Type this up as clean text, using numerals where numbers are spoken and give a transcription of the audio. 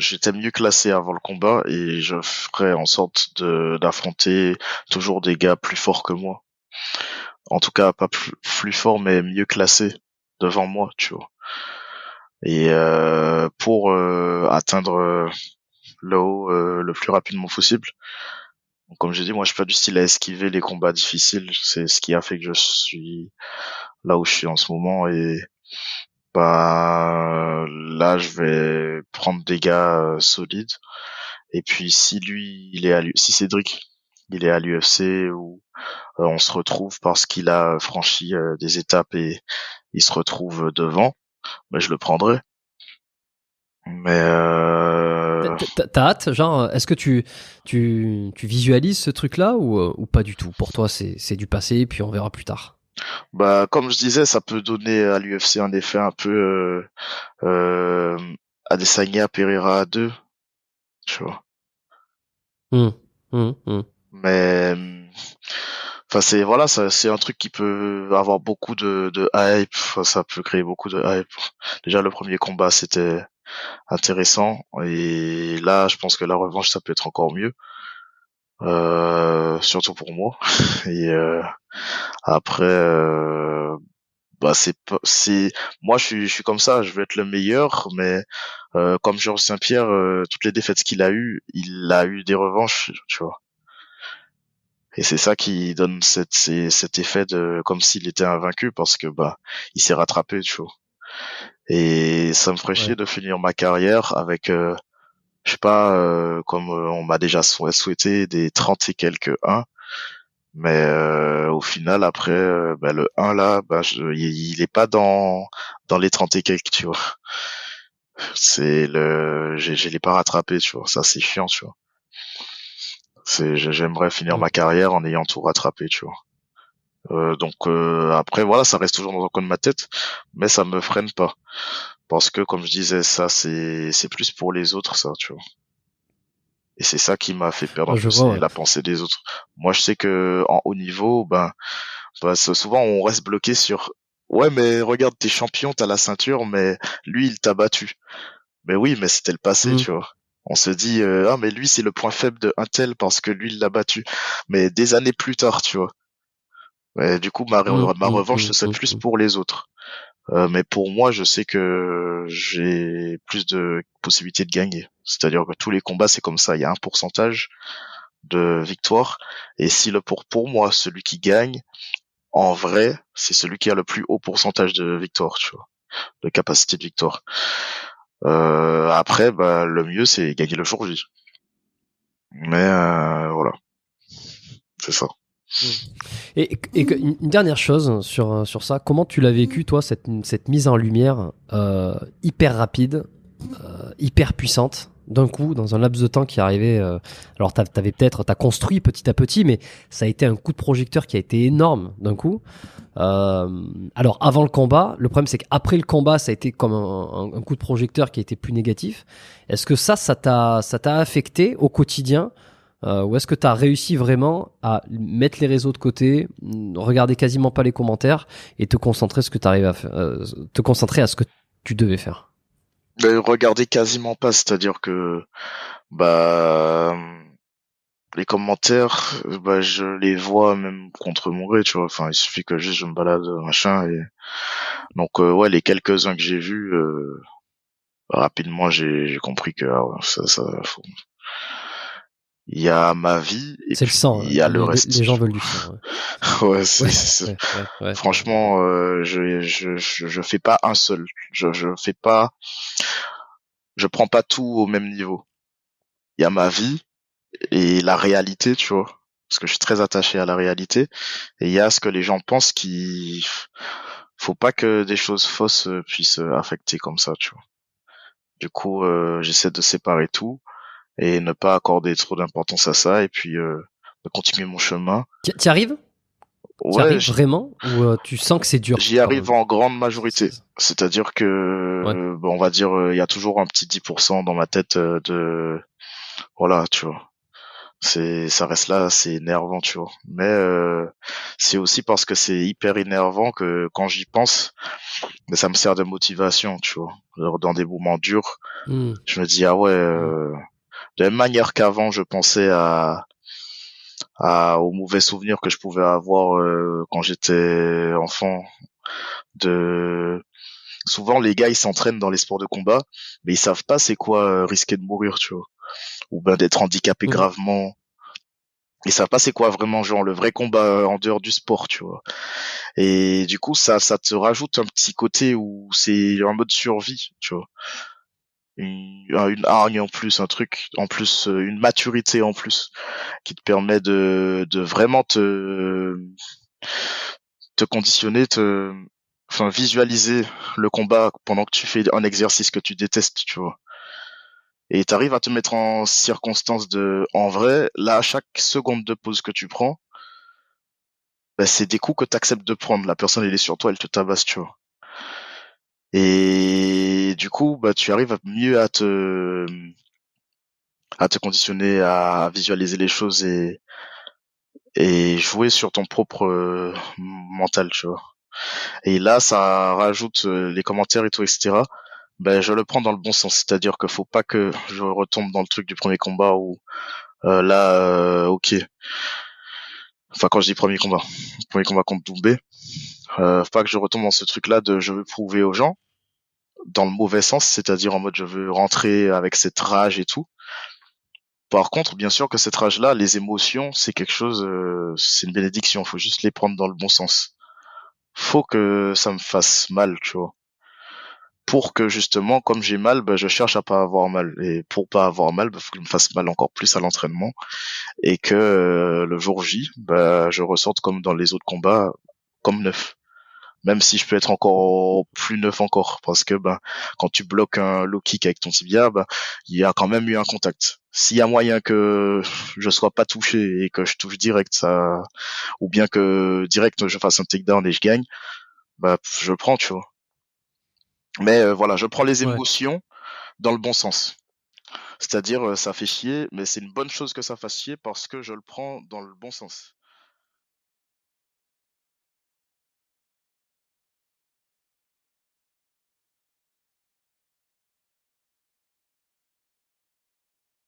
j'étais mieux classé avant le combat et je ferais en sorte d'affronter toujours des gars plus forts que moi. En tout cas, pas plus fort, mais mieux classé devant moi, tu vois. Et pour atteindre le haut le plus rapidement possible. Donc, comme j'ai dit, moi, je suis pas du style à esquiver les combats difficiles. C'est ce qui a fait que je suis là où je suis en ce moment. Et bah là, je vais prendre des gars solides. Et puis, si lui, si Cédric, il est à l'UFC ou on se retrouve parce qu'il a franchi des étapes et il se retrouve devant, ben je le prendrai. Mais T'as hâte, genre, est-ce que tu visualises ce truc-là ou pas du tout? Pour toi, c'est du passé, puis on verra plus tard. bah comme je disais, ça peut donner à l'UFC un effet un peu euh, Adesanya Pereira 2, tu vois. Hum, hum. Mais enfin c'est voilà, ça c'est un truc qui peut avoir beaucoup de hype. Enfin, ça peut créer beaucoup de hype. Déjà le premier combat c'était intéressant et là je pense que la revanche ça peut être encore mieux. Surtout pour moi. Et après, bah c'est moi je suis comme ça, je veux être le meilleur, mais comme Georges Saint-Pierre, toutes les défaites qu'il a eues, il a eu des revanches, tu vois. Et c'est ça qui donne cet effet de comme s'il était invaincu parce que bah il s'est rattrapé, tu vois. Et ça me ferait chier Ouais. de finir ma carrière avec je sais pas comme on m'a déjà souhaité des 30 et quelques 1. Mais au final, après, bah, le 1 là, bah, il est pas dans les 30 et quelques, tu vois. Je l'ai pas rattrapé, tu vois. Ça, c'est chiant, tu vois. J'aimerais finir Hum. ma carrière en ayant tout rattrapé, tu vois. Donc après, voilà, ça reste toujours dans un coin de ma tête, mais ça me freine pas. Parce que, comme je disais, ça, c'est plus pour les autres, ça, tu vois. Et c'est ça qui m'a fait perdre un Ouais, peu, je vois, c'est ouais. la pensée des autres. Moi, je sais que en haut niveau, ben, parce que souvent on reste bloqué sur ouais mais regarde t'es champion, t'as la ceinture, mais lui il t'a battu. Mais oui mais c'était le passé Hum, tu vois. On se dit ah mais lui c'est le point faible de un tel parce que lui il l'a battu. Mais des années plus tard tu vois. Ouais, du coup ma revanche ce serait plus hum. pour les autres. Mais pour moi je sais que j'ai plus de possibilités de gagner. C'est-à-dire que tous les combats c'est comme ça, il y a un pourcentage de victoire et si le pour moi celui qui gagne en vrai, c'est celui qui a le plus haut pourcentage de victoire, tu vois, de capacité de victoire. Après, bah, le mieux, c'est gagner le jour J. Mais voilà, c'est ça. Hum. Une dernière chose sur ça, comment tu l'as vécu, toi, cette mise en lumière hyper rapide, hyper puissante, d'un coup, dans un laps de temps qui arrivait. Alors, t'as construit petit à petit, mais ça a été un coup de projecteur qui a été énorme d'un coup. Alors, avant le combat, le problème, c'est qu'après le combat, ça a été comme un coup de projecteur qui a été plus négatif. Est-ce que ça t'a affecté au quotidien? Ou est-ce que tu as réussi vraiment à mettre les réseaux de côté, regarder quasiment pas les commentaires et te concentrer ce que tu arrives à te concentrer à ce que tu devais faire? Mais regardez quasiment pas, c'est-à-dire que bah les commentaires, bah je les vois même contre mon gré, tu vois. Enfin, il suffit que juste je me balade machin et donc ouais les quelques-uns que j'ai vus rapidement j'ai compris que ah ouais, il y a ma vie et C'est le puis sang, il hein. y a le Les reste. gens veulent du sang. Ouais, Ouais, c'est- ouais, ouais, ouais, ouais. franchement, je fais pas un seul. Je fais pas, je prends pas tout au même niveau. Il y a ma vie et la réalité, tu vois. Parce que je suis très attaché à la réalité. Et il y a ce que les gens pensent qui, faut pas que des choses fausses puissent affecter comme ça, tu vois. Du coup, j'essaie de séparer tout et ne pas accorder trop d'importance à ça et puis de continuer mon chemin. T'y arrives? T'y Ouais, arrives vraiment? Ou tu sens que c'est dur j'y quand arrive même? en grande majorité. C'est-à-dire que, Ouais. bon, on va dire, il y a toujours un petit 10% dans ma tête de, voilà, tu vois. Ça reste là, c'est énervant, tu vois. Mais c'est aussi parce que c'est hyper énervant que quand j'y pense, mais ça me sert de motivation, tu vois. Alors, dans des moments durs, Hmm. je me dis ah ouais, Hmm. de la même manière qu'avant, je pensais aux mauvais souvenirs que je pouvais avoir quand j'étais enfant. De Souvent les gars ils s'entraînent dans les sports de combat, mais ils savent pas c'est quoi risquer de mourir, tu vois, ou ben d'être handicapé Mhm. gravement. Ils savent pas c'est quoi vraiment genre le vrai combat en dehors du sport, tu vois. Et du coup ça te rajoute un petit côté où c'est un mode survie, tu vois. Une hargne en plus, un truc en plus, une maturité en plus qui te permet de vraiment te conditionner, enfin visualiser le combat pendant que tu fais un exercice que tu détestes, tu vois. Et t'arrives à te mettre en circonstance en vrai, là, à chaque seconde de pause que tu prends, bah, c'est des coups que t'acceptes de prendre. La personne, elle est sur toi, elle te tabasse, tu vois. Et du coup, bah, tu arrives mieux à te conditionner, à visualiser les choses et jouer sur ton propre mental, tu vois. Et là, ça rajoute les commentaires et tout, etc. Ben, je le prends dans le bon sens. C'est-à-dire qu'il faut pas que je retombe dans le truc du premier combat où là, ok. Enfin, quand je dis premier combat contre Doumbé, faut pas que je retombe dans ce truc-là de je veux prouver aux gens dans le mauvais sens, c'est-à-dire en mode je veux rentrer avec cette rage et tout. Par contre, bien sûr que cette rage-là, les émotions, c'est quelque chose, c'est une bénédiction. Faut juste les prendre dans le bon sens. Faut que ça me fasse mal, tu vois. Pour que justement, comme j'ai mal, bah, je cherche à pas avoir mal. Et pour pas avoir mal, bah, faut que je me fasse mal encore plus à l'entraînement. Et que le jour J, bah, je ressorte comme dans les autres combats, comme neuf. Même si je peux être encore plus neuf encore. Parce que bah, quand tu bloques un low kick avec ton tibia, bah, il y a quand même eu un contact. S'il y a moyen que je sois pas touché et que je touche direct, ça, ou bien que direct je fasse un takedown et je gagne, bah, je prends, tu vois. Mais voilà, je prends les Ouais. émotions dans le bon sens. C'est-à-dire, ça fait chier, mais c'est une bonne chose que ça fasse chier parce que je le prends dans le bon sens.